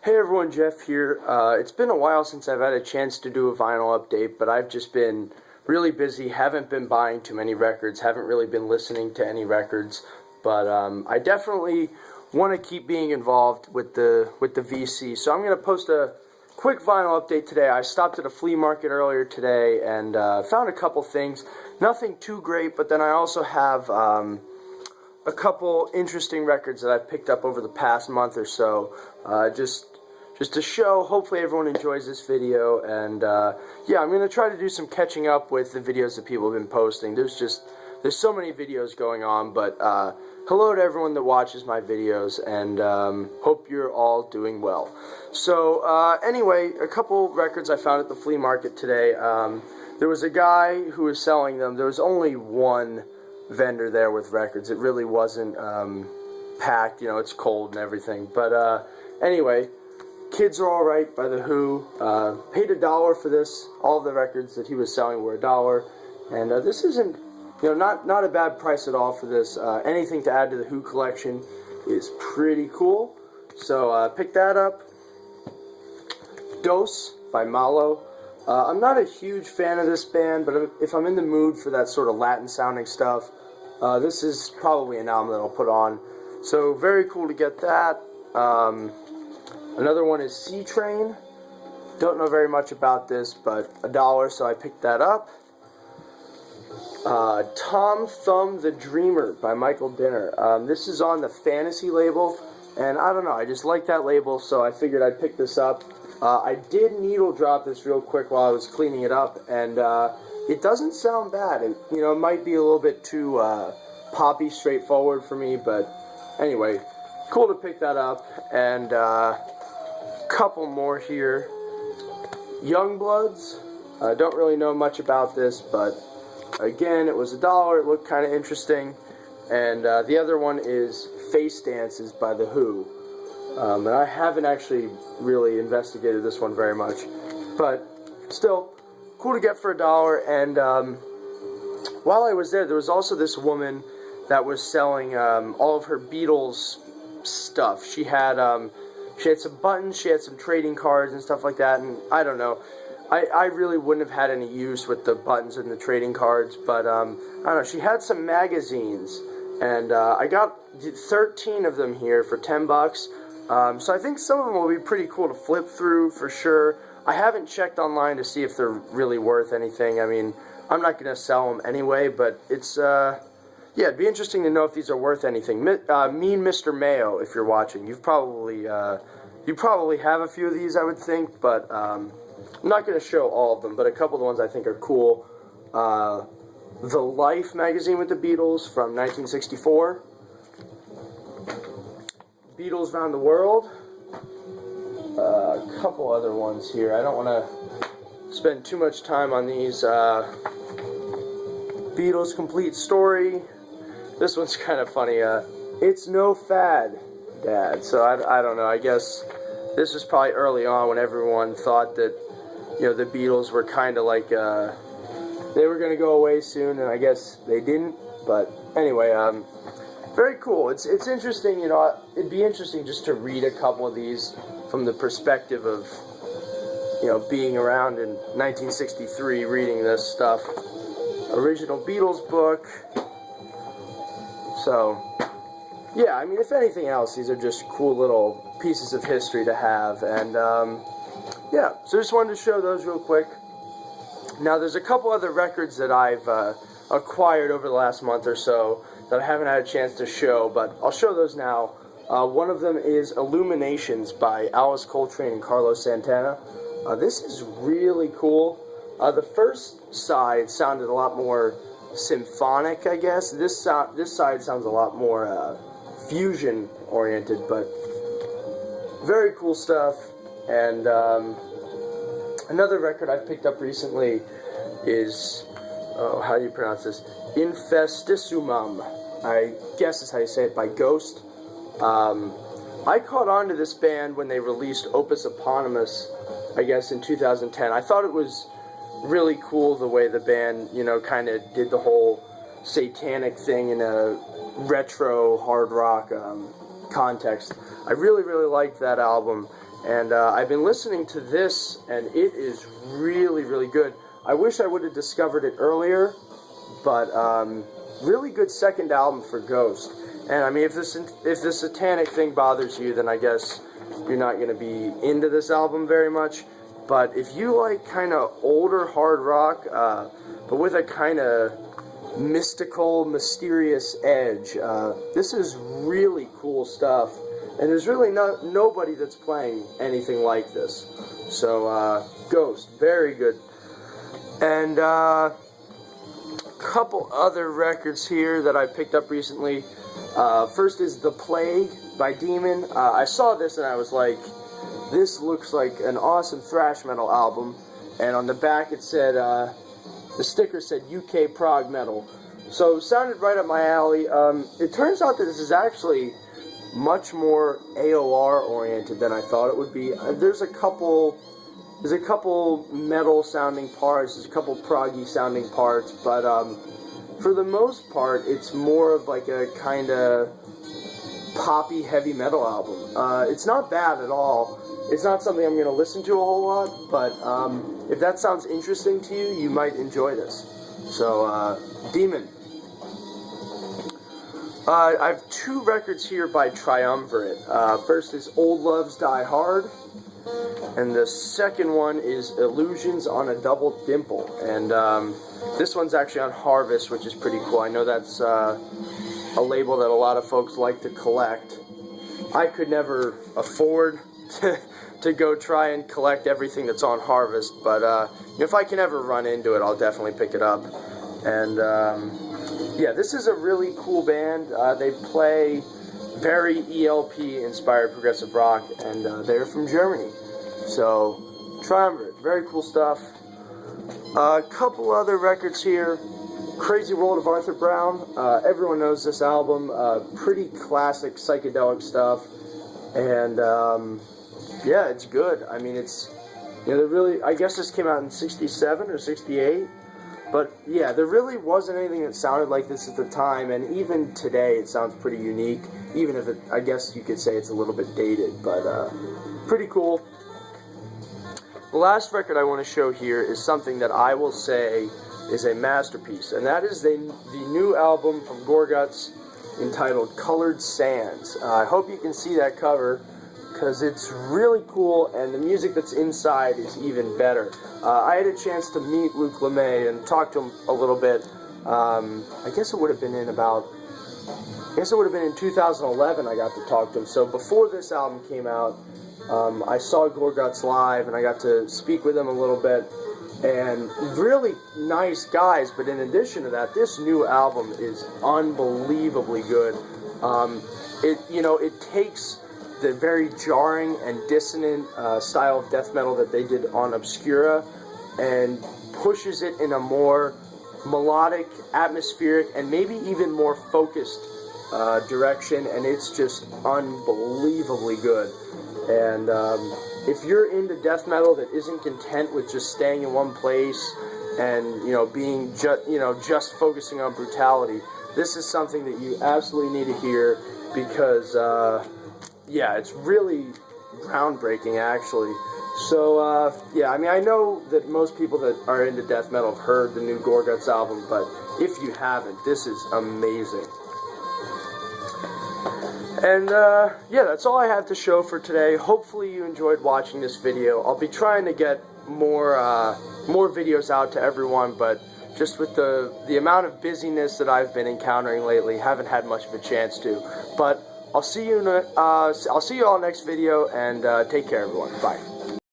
Hey everyone, Jeff here. It's been a while since I've had a chance to do a vinyl update, but I've just been really busy, haven't been buying too many records, haven't really been listening to any records, but I definitely want to keep being involved with the VC. So I'm going to post a quick vinyl update today. I stopped at a flea market earlier today and found a couple things. Nothing too great, but then I also have a couple interesting records that I've picked up over the past month or so, just to show. Hopefully everyone enjoys this video, and yeah, I'm going to try to do some catching up with the videos that people have been posting. There's so many videos going on, but hello to everyone that watches my videos, and hope you're all doing well. So anyway, a couple records I found at the flea market today. There was a guy who was selling them. There was only one vendor there with records. It really wasn't packed, you know, it's cold and everything, but anyway, Kids Are Alright by The Who. Paid $1 for this. All of the records that he was selling were $1, and this isn't, you know, not a bad price at all for this. Anything to add to the Who collection is pretty cool, so pick that up. Dos by Malo. I'm not a huge fan of this band, but if I'm in the mood for that sort of Latin sounding stuff, this is probably an album that I'll put on. So very cool to get that. Another one is Sea Train. Don't know very much about this, but $1, so I picked that up. Tom Thumb the Dreamer by Michael Dinner. This is on the Fantasy label, and I don't know, I just like that label, so I figured I'd pick this up. I did needle drop this real quick while I was cleaning it up, and it doesn't sound bad. It, you know, it might be a little bit too poppy, straightforward for me, but anyway, cool to pick that up. And couple more here. Youngbloods. I don't really know much about this, but again, it was $1. It looked kind of interesting. And the other one is Face Dances by The Who. And I haven't actually really investigated this one very much, but still cool to get for $1. And while I was there was also this woman that was selling all of her Beatles stuff. She had some buttons, she had some trading cards and stuff like that, and I don't know, I really wouldn't have had any use with the buttons and the trading cards, but I don't know, she had some magazines, and I got 13 of them here for $10. So I think some of them will be pretty cool to flip through for sure. I haven't checked online to see if they're really worth anything. I mean, I'm not going to sell them anyway, but it's, yeah, it'd be interesting to know if these are worth anything. Mean Mr. Mayo, if you're watching, you probably have a few of these, I would think, but I'm not going to show all of them, but a couple of the ones I think are cool. The Life magazine with the Beatles from 1964. Beatles Around the World. A couple other ones here. I don't want to spend too much time on these. Beatles Complete Story. This one's kind of funny. It's no fad, Dad. So I don't know. I guess this was probably early on when everyone thought that, you know, the Beatles were kind of like they were going to go away soon, and I guess they didn't. But anyway, very cool. It's interesting, you know, it'd be interesting just to read a couple of these from the perspective of, you know, being around in 1963 reading this stuff. Original Beatles book. So, yeah, I mean, if anything else, these are just cool little pieces of history to have. And, yeah, so just wanted to show those real quick. Now, there's a couple other records that I've acquired over the last month or so that I haven't had a chance to show, but I'll show those now. One of them is Illuminations by Alice Coltrane and Carlos Santana. This is really cool. The first side sounded a lot more symphonic, I guess. This side sounds a lot more fusion oriented, but very cool stuff. And another record I've picked up recently is, oh, how do you pronounce this? Infestissimum, I guess is how you say it, by Ghost. I caught on to this band when they released Opus Eponymous, I guess in 2010. I thought it was really cool the way the band, you know, kind of did the whole satanic thing in a retro hard rock context. I really liked that album, And I've been listening to this, and it is really, really good. I wish I would have discovered it earlier, but really good second album for Ghost. And I mean, if the satanic thing bothers you, then I guess you're not going to be into this album very much. But if you like kind of older hard rock, but with a kind of mystical, mysterious edge, this is really cool stuff. And there's really nobody that's playing anything like this. So, Ghost, very good. And couple other records here that I picked up recently. First is The Plague by Demon. I saw this and I was like, this looks like an awesome thrash metal album. And on the back it said, the sticker said UK prog metal. So it sounded right up my alley. It turns out that this is actually much more AOR oriented than I thought it would be. There's a couple metal sounding parts, there's a couple proggy sounding parts, but for the most part it's more of like a kind of poppy heavy metal album. It's not bad at all. It's not something I'm going to listen to a whole lot, but if that sounds interesting to you, you might enjoy this. So, Demon. I have two records here by Triumvirate. First is Old Loves Die Hard, and the second one is Illusions on a Double Dimple. And this one's actually on Harvest, which is pretty cool. I know that's a label that a lot of folks like to collect. I could never afford to go try and collect everything that's on Harvest, but if I can ever run into it, I'll definitely pick it up. And yeah, this is a really cool band. They play very ELP-inspired progressive rock, and they're from Germany. So, Triumvirate, very cool stuff. A couple other records here. Crazy World of Arthur Brown. Everyone knows this album. Pretty classic psychedelic stuff. And, yeah, it's good. I mean, it's, I guess this came out in 67 or 68. But, yeah, there really wasn't anything that sounded like this at the time, and even today it sounds pretty unique, even if I guess you could say it's a little bit dated, but pretty cool. The last record I want to show here is something that I will say is a masterpiece, and that is the new album from Gorguts entitled Colored Sands. I hope you can see that cover, because it's really cool, and the music that's inside is even better. I had a chance to meet Luc Lemay and talk to him a little bit. I guess it would have been in 2011 I got to talk to him. So before this album came out, I saw Gorguts live, and I got to speak with him a little bit. And really nice guys, but in addition to that, this new album is unbelievably good. It takes the very jarring and dissonant style of death metal that they did on Obscura and pushes it in a more melodic, atmospheric, and maybe even more focused direction, and it's just unbelievably good. And if you're into death metal that isn't content with just staying in one place and being just focusing on brutality, this is something that you absolutely need to hear, because yeah, it's really groundbreaking, actually. So, yeah, I mean, I know that most people that are into death metal have heard the new Gorguts album, but if you haven't, this is amazing. And, yeah, that's all I have to show for today. Hopefully you enjoyed watching this video. I'll be trying to get more videos out to everyone, but just with the amount of busyness that I've been encountering lately, haven't had much of a chance to. But I'll see you all next video, and take care, everyone. Bye.